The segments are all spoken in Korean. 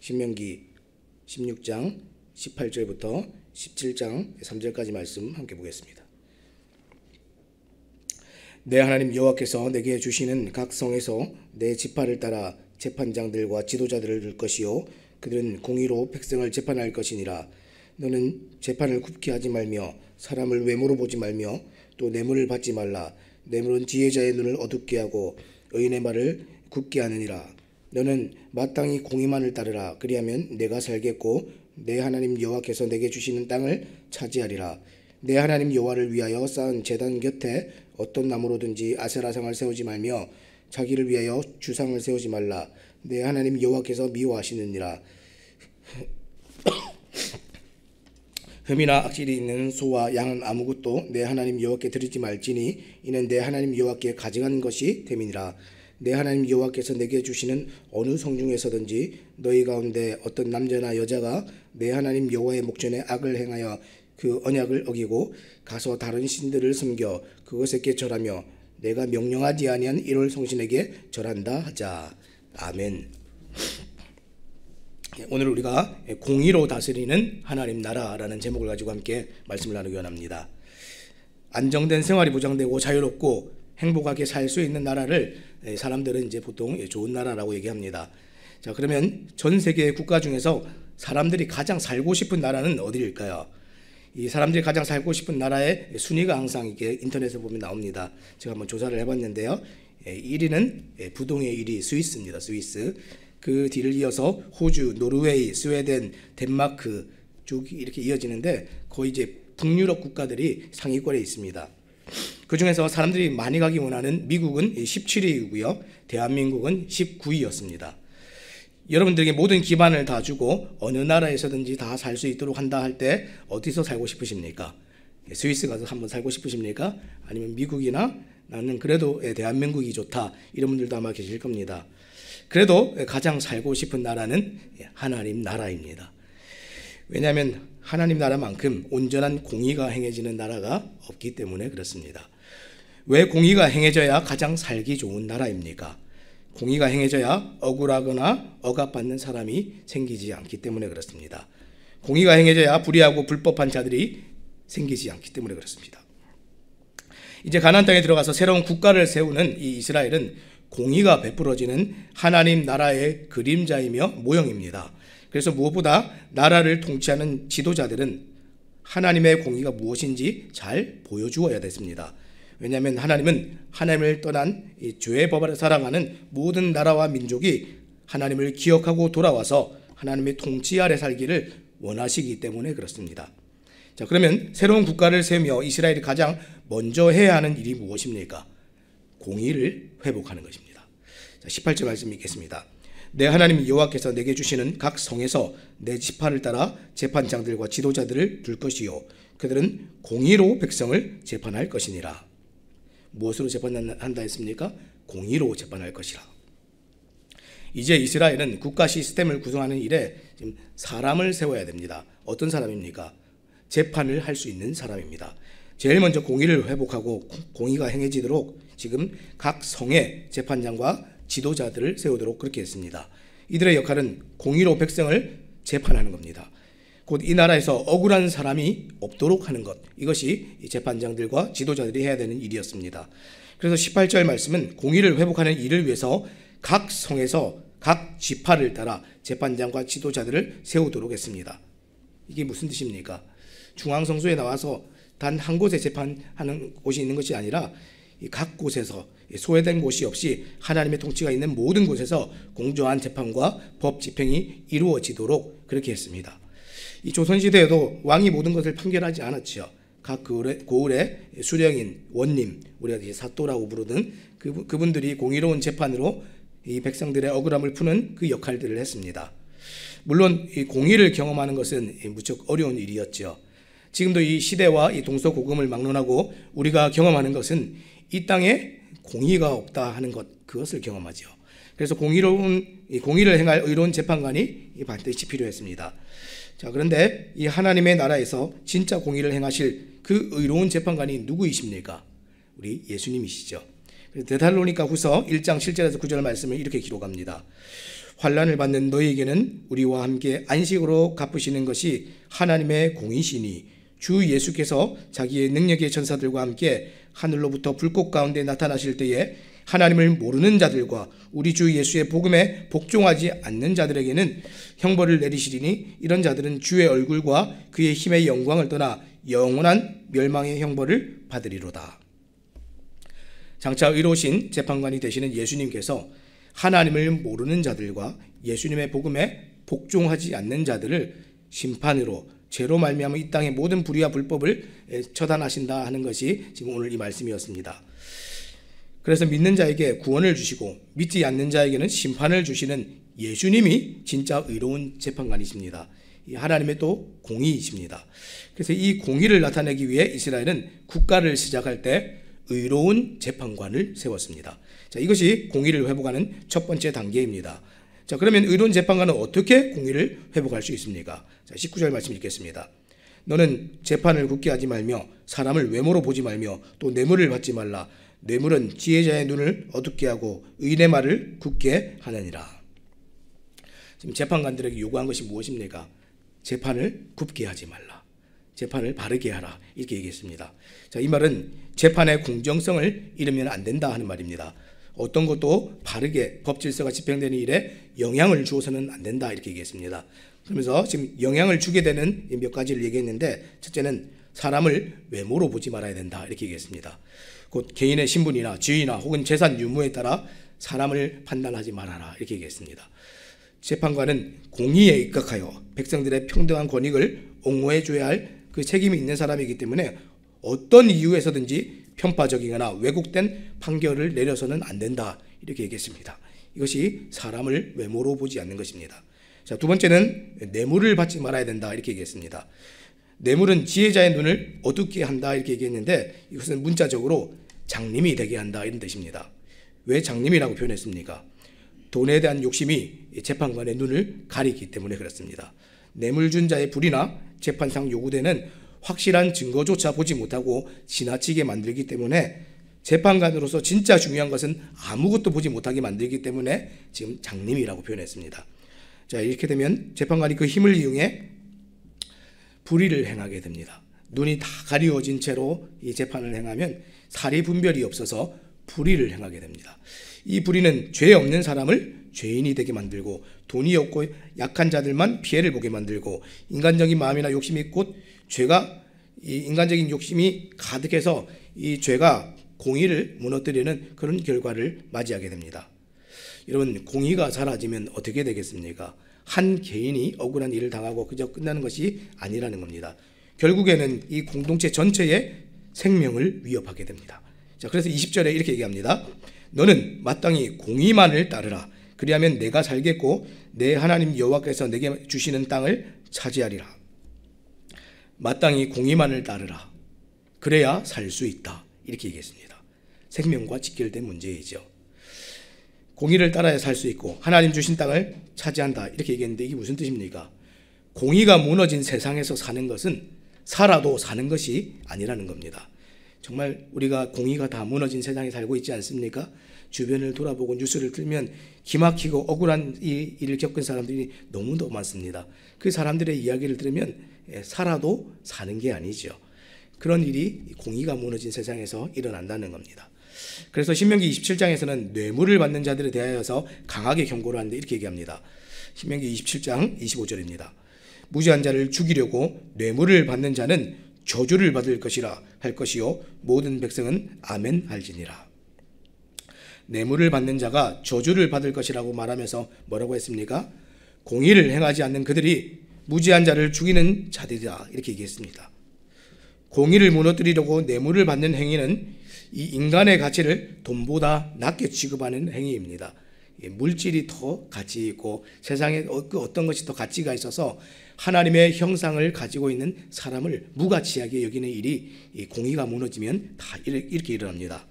신명기 16장 18절부터 17장 3절까지 말씀 함께 보겠습니다. 내 하나님 여호와께서 내게 주시는 각 성에서 내 지파를 따라 재판장들과 지도자들을 둘 것이요 그들은 공의로 백성을 재판할 것이니라. 너는 재판을 굽게 하지 말며 사람을 외모로 보지 말며 또 뇌물을 받지 말라. 뇌물은 지혜자의 눈을 어둡게 하고 의인의 말을 굳게 하느니라. 너는 마땅히 공의만을 따르라. 그리하면 내가 살겠고 내 하나님 여호와께서 내게 주시는 땅을 차지하리라. 내 하나님 여호와를 위하여 쌓은 제단 곁에 어떤 나무로든지 아세라상을 세우지 말며 자기를 위하여 주상을 세우지 말라. 내 하나님 여호와께서 미워하시느니라. 흠이나 악질이 있는 소와 양은 아무것도 내 하나님 여호와께 드리지 말지니 이는 내 하나님 여호와께 가증한 것이 됨이니라. 내 하나님 여호와께서 내게 주시는 어느 성중에서든지 너희 가운데 어떤 남자나 여자가 내 하나님 여호와의 목전에 악을 행하여 그 언약을 어기고 가서 다른 신들을 섬겨 그것에게 절하며 내가 명령하지 아니한 이럴 성신에게 절한다 하자. 아멘. 오늘 우리가 공의로 다스리는 하나님 나라라는 제목을 가지고 함께 말씀을 나누기 원합니다. 안정된 생활이 보장되고 자유롭고 행복하게 살 수 있는 나라를 사람들은 이제 보통 좋은 나라라고 얘기합니다. 자, 그러면 전 세계 국가 중에서 사람들이 가장 살고 싶은 나라는 어디일까요? 이 사람들이 가장 살고 싶은 나라의 순위가 항상 이렇게 인터넷에 보면 나옵니다. 제가 한번 조사를 해봤는데요. 1위는 부동의 1위 스위스입니다. 스위스. 그 뒤를 이어서 호주, 노르웨이, 스웨덴, 덴마크 쭉 이렇게 이어지는데 거의 이제 북유럽 국가들이 상위권에 있습니다. 그 중에서 사람들이 많이 가기 원하는 미국은 17위이고요. 대한민국은 19위였습니다. 여러분들에게 모든 기반을 다 주고 어느 나라에서든지 다 살 수 있도록 한다 할 때 어디서 살고 싶으십니까? 스위스 가서 한번 살고 싶으십니까? 아니면 미국이나 나는 그래도 대한민국이 좋다 이런 분들도 아마 계실 겁니다. 그래도 가장 살고 싶은 나라는 하나님 나라입니다. 왜냐하면 하나님 나라만큼 온전한 공의가 행해지는 나라가 없기 때문에 그렇습니다. 왜 공의가 행해져야 가장 살기 좋은 나라입니까? 공의가 행해져야 억울하거나 억압받는 사람이 생기지 않기 때문에 그렇습니다. 공의가 행해져야 불의하고 불법한 자들이 생기지 않기 때문에 그렇습니다. 이제 가나안 땅에 들어가서 새로운 국가를 세우는 이 이스라엘은 공의가 베풀어지는 하나님 나라의 그림자이며 모형입니다. 그래서 무엇보다 나라를 통치하는 지도자들은 하나님의 공의가 무엇인지 잘 보여주어야 됐습니다. 왜냐하면 하나님은 하나님을 떠난 이 죄의 법 아래 살아가는 모든 나라와 민족이 하나님을 기억하고 돌아와서 하나님의 통치 아래 살기를 원하시기 때문에 그렇습니다. 자, 그러면 새로운 국가를 세우며 이스라엘이 가장 먼저 해야 하는 일이 무엇입니까? 공의를 회복하는 것입니다. 자, 18절 말씀 읽겠습니다. 내 하나님 여호와께서 내게 주시는 각 성에서 내 지파를 따라 재판장들과 지도자들을 둘 것이요 그들은 공의로 백성을 재판할 것이니라. 무엇으로 재판한다 했습니까? 공의로 재판할 것이라. 이제 이스라엘은 국가 시스템을 구성하는 일에 지금 사람을 세워야 됩니다. 어떤 사람입니까? 재판을 할 수 있는 사람입니다. 제일 먼저 공의를 회복하고 공의가 행해지도록 지금 각 성의 재판장과 지도자들을 세우도록 그렇게 했습니다. 이들의 역할은 공의로 백성을 재판하는 겁니다. 곧 이 나라에서 억울한 사람이 없도록 하는 것, 이것이 이 재판장들과 지도자들이 해야 되는 일이었습니다. 그래서 18절 말씀은 공의를 회복하는 일을 위해서 각 성에서 각 지파를 따라 재판장과 지도자들을 세우도록 했습니다. 이게 무슨 뜻입니까? 중앙성소에 나와서 단 한 곳에 재판하는 곳이 있는 것이 아니라 각 곳에서 소외된 곳이 없이 하나님의 통치가 있는 모든 곳에서 공정한 재판과 법 집행이 이루어지도록 그렇게 했습니다. 이 조선시대에도 왕이 모든 것을 판결하지 않았지요. 각 고을의 수령인, 원님, 우리가 사또라고 부르는 그분들이 공의로운 재판으로 이 백성들의 억울함을 푸는 그 역할들을 했습니다. 물론 이 공의를 경험하는 것은 무척 어려운 일이었죠. 지금도 이 시대와 이 동서고금을 막론하고 우리가 경험하는 것은 이 땅에 공의가 없다 하는 것, 그것을 경험하죠. 그래서 공의를 행할 의로운 재판관이 반드시 필요했습니다. 자, 그런데 이 하나님의 나라에서 진짜 공의를 행하실 그 의로운 재판관이 누구이십니까? 우리 예수님이시죠. 데살로니가 후서 1장 7절에서 9절 말씀을 이렇게 기록합니다. 환난을 받는 너희에게는 우리와 함께 안식으로 갚으시는 것이 하나님의 공이시니 주 예수께서 자기의 능력의 전사들과 함께 하늘로부터 불꽃 가운데 나타나실 때에 하나님을 모르는 자들과 우리 주 예수의 복음에 복종하지 않는 자들에게는 형벌을 내리시리니 이런 자들은 주의 얼굴과 그의 힘의 영광을 떠나 영원한 멸망의 형벌을 받으리로다. 장차 의로우신 재판관이 되시는 예수님께서 하나님을 모르는 자들과 예수님의 복음에 복종하지 않는 자들을 심판으로 죄로 말미암아 이 땅의 모든 불의와 불법을 처단하신다 하는 것이 지금 오늘 이 말씀이었습니다. 그래서 믿는 자에게 구원을 주시고 믿지 않는 자에게는 심판을 주시는 예수님이 진짜 의로운 재판관이십니다. 하나님의 또 공의이십니다. 그래서 이 공의를 나타내기 위해 이스라엘은 국가를 시작할 때 의로운 재판관을 세웠습니다. 자, 이것이 공의를 회복하는 첫 번째 단계입니다. 자, 그러면 의로운 재판관은 어떻게 공의를 회복할 수 있습니까? 자, 19절 말씀 읽겠습니다. 너는 재판을 굳게 하지 말며 사람을 외모로 보지 말며 또 뇌물을 받지 말라. 뇌물은 지혜자의 눈을 어둡게 하고 의인의 말을 굳게 하느니라. 지금 재판관들에게 요구한 것이 무엇입니까? 재판을 굽게 하지 말라. 재판을 바르게 하라. 이렇게 얘기했습니다. 자, 이 말은 재판의 공정성을 잃으면 안 된다 하는 말입니다. 어떤 것도 바르게 법 질서가 집행되는 일에 영향을 주어서는 안 된다 이렇게 얘기했습니다. 그러면서 지금 영향을 주게 되는 몇 가지를 얘기했는데, 첫째는 사람을 외모로 보지 말아야 된다 이렇게 얘기했습니다. 곧 개인의 신분이나 지위나 혹은 재산 유무에 따라 사람을 판단하지 말아라 이렇게 얘기했습니다. 재판관은 공의에 입각하여 백성들의 평등한 권익을 옹호해 줘야 할 그 책임이 있는 사람이기 때문에 어떤 이유에서든지 편파적이거나 왜곡된 판결을 내려서는 안 된다 이렇게 얘기했습니다. 이것이 사람을 외모로 보지 않는 것입니다. 자, 두 번째는 뇌물을 받지 말아야 된다 이렇게 얘기했습니다. 뇌물은 지혜자의 눈을 어둡게 한다 이렇게 얘기했는데, 이것은 문자적으로 장님이 되게 한다 이런 뜻입니다. 왜 장님이라고 표현했습니까? 돈에 대한 욕심이 재판관의 눈을 가리기 때문에 그렇습니다. 뇌물 준 자의 불이나 재판상 요구되는 확실한 증거조차 보지 못하고 지나치게 만들기 때문에 재판관으로서 진짜 중요한 것은 아무것도 보지 못하게 만들기 때문에 지금 장님이라고 표현했습니다. 자, 이렇게 되면 재판관이 그 힘을 이용해 불의를 행하게 됩니다. 눈이 다 가리워진 채로 이 재판을 행하면 사리 분별이 없어서 불의를 행하게 됩니다. 이 불의는 죄 없는 사람을 죄인이 되게 만들고 돈이 없고 약한 자들만 피해를 보게 만들고 인간적인 마음이나 욕심이 곧 죄가 이 인간적인 욕심이 가득해서 이 죄가 공의를 무너뜨리는 그런 결과를 맞이하게 됩니다. 여러분, 공의가 사라지면 어떻게 되겠습니까? 한 개인이 억울한 일을 당하고 그저 끝나는 것이 아니라는 겁니다. 결국에는 이 공동체 전체의 생명을 위협하게 됩니다. 자, 그래서 20절에 이렇게 얘기합니다. 너는 마땅히 공의만을 따르라. 그리하면 내가 살겠고 내 하나님 여호와께서 내게 주시는 땅을 차지하리라. 마땅히 공의만을 따르라. 그래야 살 수 있다. 이렇게 얘기했습니다. 생명과 직결된 문제이죠. 공의를 따라야 살 수 있고 하나님 주신 땅을 차지한다. 이렇게 얘기했는데 이게 무슨 뜻입니까? 공의가 무너진 세상에서 사는 것은 살아도 사는 것이 아니라는 겁니다. 정말 우리가 공의가 다 무너진 세상에 살고 있지 않습니까? 주변을 돌아보고 뉴스를 틀면 기막히고 억울한 일을 겪은 사람들이 너무도 많습니다. 그 사람들의 이야기를 들으면 살아도 사는 게 아니죠. 그런 일이 공의가 무너진 세상에서 일어난다는 겁니다. 그래서 신명기 27장에서는 뇌물을 받는 자들에 대하여서 강하게 경고를 하는데 이렇게 얘기합니다. 신명기 27장 25절입니다. 무죄한 자를 죽이려고 뇌물을 받는 자는 저주를 받을 것이라 할 것이요 모든 백성은 아멘 할지니라. 뇌물을 받는 자가 저주를 받을 것이라고 말하면서 뭐라고 했습니까? 공의를 행하지 않는 그들이 무죄한 자를 죽이는 자들이다 이렇게 얘기했습니다. 공의를 무너뜨리려고 뇌물을 받는 행위는 이 인간의 가치를 돈보다 낮게 취급하는 행위입니다. 물질이 더 가치 있고 세상에 그 어떤 것이 더 가치가 있어서 하나님의 형상을 가지고 있는 사람을 무가치하게 여기는 일이 공의가 무너지면 다 이렇게 일어납니다.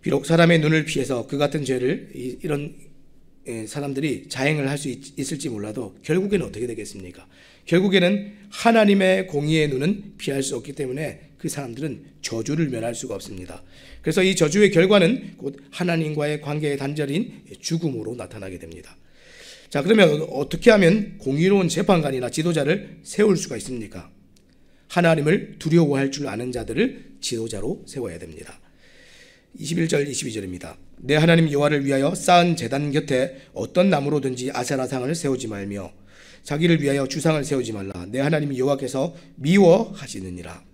비록 사람의 눈을 피해서 그 같은 죄를 이런 사람들이 자행을 할 수 있을지 몰라도 결국에는 어떻게 되겠습니까? 결국에는 하나님의 공의의 눈은 피할 수 없기 때문에 그 사람들은 저주를 면할 수가 없습니다. 그래서 이 저주의 결과는 곧 하나님과의 관계의 단절인 죽음으로 나타나게 됩니다. 자, 그러면 어떻게 하면 공의로운 재판관이나 지도자를 세울 수가 있습니까? 하나님을 두려워할 줄 아는 자들을 지도자로 세워야 됩니다. 21절 22절입니다. 내 하나님 여호와를 위하여 쌓은 제단 곁에 어떤 나무로든지 아세라상을 세우지 말며 자기를 위하여 주상을 세우지 말라. 내 하나님 여호와께서 미워하시느니라.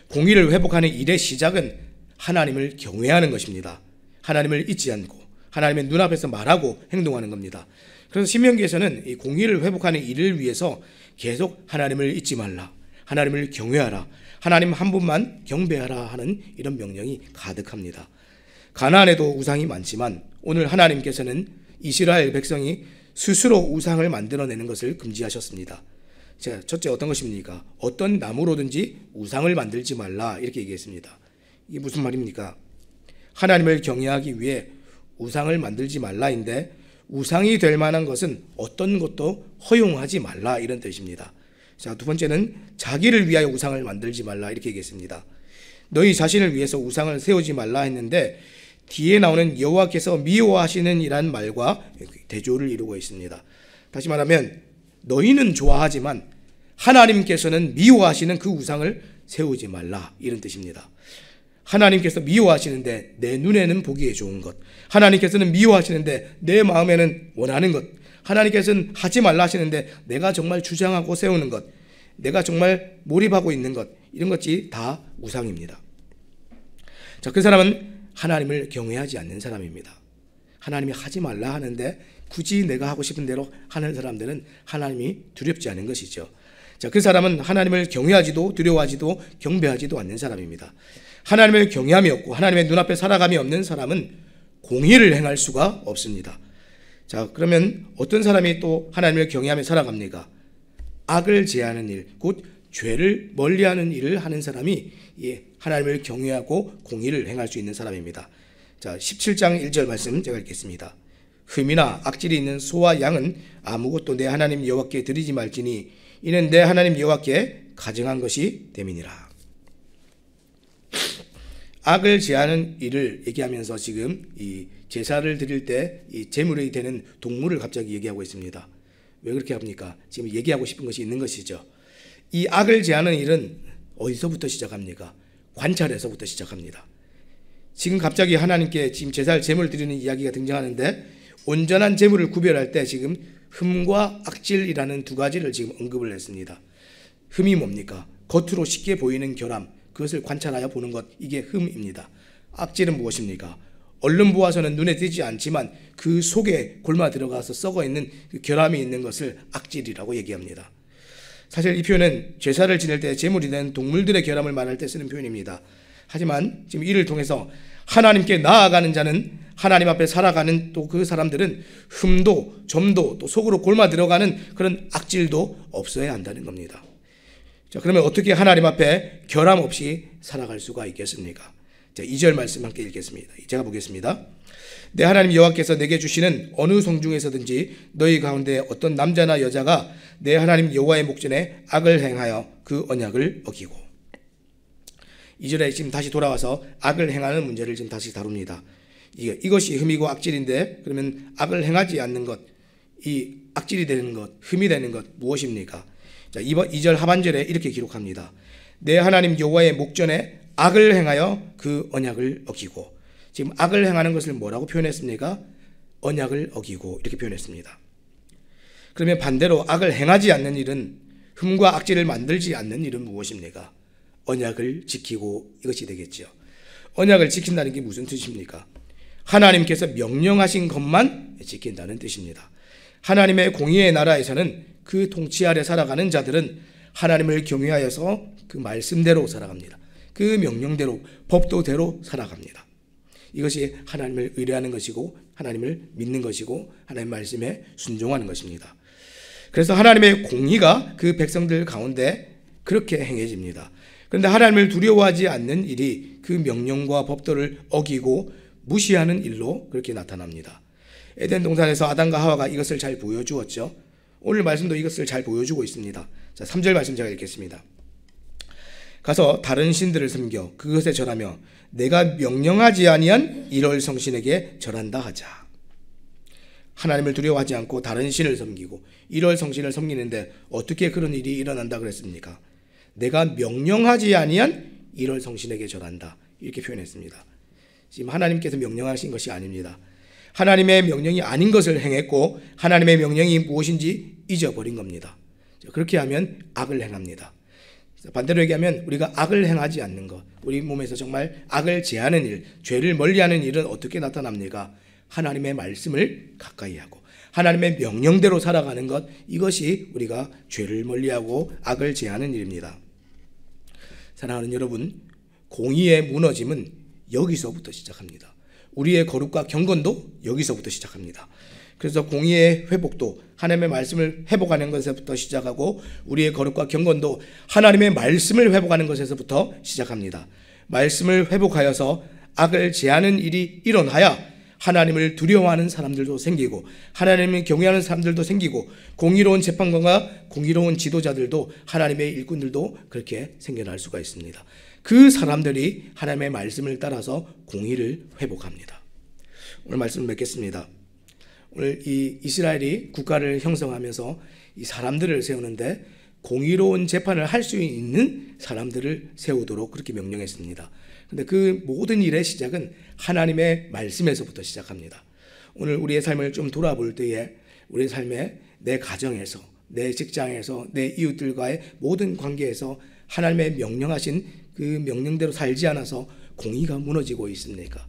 공의를 회복하는 일의 시작은 하나님을 경외하는 것입니다. 하나님을 잊지 않고 하나님의 눈앞에서 말하고 행동하는 겁니다. 그래서 신명기에서는 이 공의를 회복하는 일을 위해서 계속 하나님을 잊지 말라, 하나님을 경외하라, 하나님 한 분만 경배하라 하는 이런 명령이 가득합니다. 가나안에도 우상이 많지만 오늘 하나님께서는 이스라엘 백성이 스스로 우상을 만들어내는 것을 금지하셨습니다. 자, 첫째 어떤 것입니까? 어떤 나무로든지 우상을 만들지 말라 이렇게 얘기했습니다. 이게 무슨 말입니까? 하나님을 경외하기 위해 우상을 만들지 말라인데 우상이 될 만한 것은 어떤 것도 허용하지 말라 이런 뜻입니다. 자, 두 번째는 자기를 위하여 우상을 만들지 말라 이렇게 얘기했습니다. 너희 자신을 위해서 우상을 세우지 말라 했는데 뒤에 나오는 여호와께서 미워하시는 이란 말과 대조를 이루고 있습니다. 다시 말하면 너희는 좋아하지만 하나님께서는 미워하시는 그 우상을 세우지 말라 이런 뜻입니다. 하나님께서 미워하시는데 내 눈에는 보기에 좋은 것, 하나님께서는 미워하시는데 내 마음에는 원하는 것, 하나님께서는 하지 말라 하시는데 내가 정말 주장하고 세우는 것, 내가 정말 몰입하고 있는 것, 이런 것이 다 우상입니다. 자, 그 사람은 하나님을 경외하지 않는 사람입니다. 하나님이 하지 말라 하는데 굳이 내가 하고 싶은 대로 하는 사람들은 하나님이 두렵지 않은 것이죠. 자, 그 사람은 하나님을 경외하지도 두려워하지도 경배하지도 않는 사람입니다. 하나님을 경외함이 없고 하나님의 눈앞에 살아감이 없는 사람은 공의를 행할 수가 없습니다. 자, 그러면 어떤 사람이 또 하나님을 경외하며 살아갑니까? 악을 제하는 일, 곧 죄를 멀리하는 일을 하는 사람이 하나님을 경외하고 공의를 행할 수 있는 사람입니다. 자, 17장 1절 말씀 제가 읽겠습니다. 흠이나 악질이 있는 소와 양은 아무것도 내 하나님 여호와께 드리지 말지니 이는 내 하나님 여호와께 가증한 것이 됨이니라. 악을 제하는 일을 얘기하면서 지금 이 제사를 드릴 때 이 제물이 되는 동물을 갑자기 얘기하고 있습니다. 왜 그렇게 합니까? 지금 얘기하고 싶은 것이 있는 것이죠. 이 악을 제하는 일은 어디서부터 시작합니까? 관찰에서부터 시작합니다. 지금 갑자기 하나님께 지금 제사를 제물 드리는 이야기가 등장하는데 온전한 제물을 구별할 때 지금 흠과 악질이라는 두 가지를 지금 언급을 했습니다. 흠이 뭡니까? 겉으로 쉽게 보이는 결함, 그것을 관찰하여 보는 것, 이게 흠입니다. 악질은 무엇입니까? 얼른 보아서는 눈에 띄지 않지만 그 속에 골마 들어가서 썩어 있는 그 결함이 있는 것을 악질이라고 얘기합니다. 사실 이 표현은 제사를 지낼 때 제물이 된 동물들의 결함을 말할 때 쓰는 표현입니다. 하지만 지금 이를 통해서 하나님께 나아가는 자는, 하나님 앞에 살아가는 또 그 사람들은 흠도 점도 또 속으로 골마 들어가는 그런 악질도 없어야 한다는 겁니다. 자, 그러면 어떻게 하나님 앞에 결함 없이 살아갈 수가 있겠습니까? 자, 2절 말씀 함께 읽겠습니다. 제가 보겠습니다. 내 하나님 여호와께서 내게 주시는 어느 성중에서든지 너희 가운데 어떤 남자나 여자가 내 하나님 여호와의 목전에 악을 행하여 그 언약을 어기고. 2절에 지금 다시 돌아와서 악을 행하는 문제를 지금 다시 다룹니다. 이것이 흠이고 악질인데 그러면 악을 행하지 않는 것, 이 악질이 되는 것, 흠이 되는 것 무엇입니까? 자, 2절 하반절에 이렇게 기록합니다. 내 하나님 여호와의 목전에 악을 행하여 그 언약을 어기고. 지금 악을 행하는 것을 뭐라고 표현했습니까? 언약을 어기고 이렇게 표현했습니다. 그러면 반대로 악을 행하지 않는 일은, 흠과 악질을 만들지 않는 일은 무엇입니까? 언약을 지키고, 이것이 되겠죠. 언약을 지킨다는 게 무슨 뜻입니까? 하나님께서 명령하신 것만 지킨다는 뜻입니다. 하나님의 공의의 나라에서는 그 통치 아래 살아가는 자들은 하나님을 경외하여서 그 말씀대로 살아갑니다. 그 명령대로, 법도대로 살아갑니다. 이것이 하나님을 의뢰하는 것이고 하나님을 믿는 것이고 하나님 말씀에 순종하는 것입니다. 그래서 하나님의 공의가 그 백성들 가운데 그렇게 행해집니다. 그런데 하나님을 두려워하지 않는 일이 그 명령과 법도를 어기고 무시하는 일로 그렇게 나타납니다. 에덴 동산에서 아담과 하와가 이것을 잘 보여주었죠. 오늘 말씀도 이것을 잘 보여주고 있습니다. 자, 3절 말씀 제가 읽겠습니다. 가서 다른 신들을 섬겨 그것에 절하며 내가 명령하지 아니한 이럴 성신에게 절한다 하자. 하나님을 두려워하지 않고 다른 신을 섬기고 이럴 성신을 섬기는데 어떻게 그런 일이 일어난다 그랬습니까? 내가 명령하지 아니한 이럴 성신에게 절한다, 이렇게 표현했습니다. 지금 하나님께서 명령하신 것이 아닙니다. 하나님의 명령이 아닌 것을 행했고 하나님의 명령이 무엇인지 잊어버린 겁니다. 그렇게 하면 악을 행합니다. 반대로 얘기하면 우리가 악을 행하지 않는 것, 우리 몸에서 정말 악을 제하는 일, 죄를 멀리하는 일은 어떻게 나타납니까? 하나님의 말씀을 가까이 하고 하나님의 명령대로 살아가는 것, 이것이 우리가 죄를 멀리하고 악을 제하는 일입니다. 사랑하는 여러분, 공의의 무너짐은 여기서부터 시작합니다. 우리의 거룩과 경건도 여기서부터 시작합니다. 그래서 공의의 회복도 하나님의 말씀을 회복하는 것에서부터 시작하고 우리의 거룩과 경건도 하나님의 말씀을 회복하는 것에서부터 시작합니다. 말씀을 회복하여서 악을 제하는 일이 일어나야 하나님을 두려워하는 사람들도 생기고 하나님을 경외하는 사람들도 생기고 공의로운 재판관과 공의로운 지도자들도 하나님의 일꾼들도 그렇게 생겨날 수가 있습니다. 그 사람들이 하나님의 말씀을 따라서 공의를 회복합니다. 오늘 말씀을 맺겠습니다. 오늘 이 이스라엘이 국가를 형성하면서 이 사람들을 세우는데 공의로운 재판을 할 수 있는 사람들을 세우도록 그렇게 명령했습니다. 그런데 그 모든 일의 시작은 하나님의 말씀에서부터 시작합니다. 오늘 우리의 삶을 좀 돌아볼 때에 우리의 삶에 내 가정에서, 내 직장에서, 내 이웃들과의 모든 관계에서 하나님의 명령하신 그 명령대로 살지 않아서 공의가 무너지고 있습니까?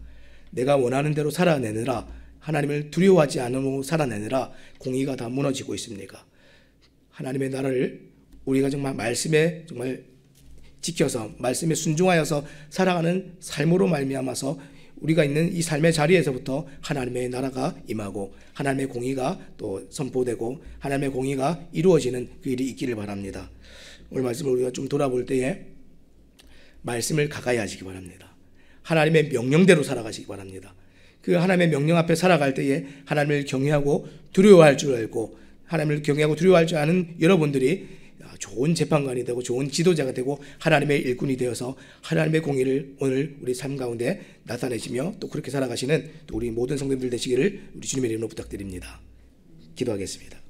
내가 원하는 대로 살아내느라, 하나님을 두려워하지 않으며 살아내느라 공의가 다 무너지고 있습니까? 하나님의 나라를 우리가 정말 말씀에 정말 지켜서 말씀에 순종하여서 살아가는 삶으로 말미암아서 우리가 있는 이 삶의 자리에서부터 하나님의 나라가 임하고 하나님의 공의가 또 선포되고 하나님의 공의가 이루어지는 그 일이 있기를 바랍니다. 오늘 말씀을 우리가 좀 돌아볼 때에 말씀을 가까이 하시기 바랍니다. 하나님의 명령대로 살아가시기 바랍니다. 그 하나님의 명령 앞에 살아갈 때에 하나님을 경외하고 두려워할 줄 알고 하나님을 경외하고 두려워할 줄 아는 여러분들이 좋은 재판관이 되고 좋은 지도자가 되고 하나님의 일꾼이 되어서 하나님의 공의를 오늘 우리 삶 가운데 나타내시며 또 그렇게 살아가시는 또 우리 모든 성도들 되시기를 우리 주님의 이름으로 부탁드립니다. 기도하겠습니다.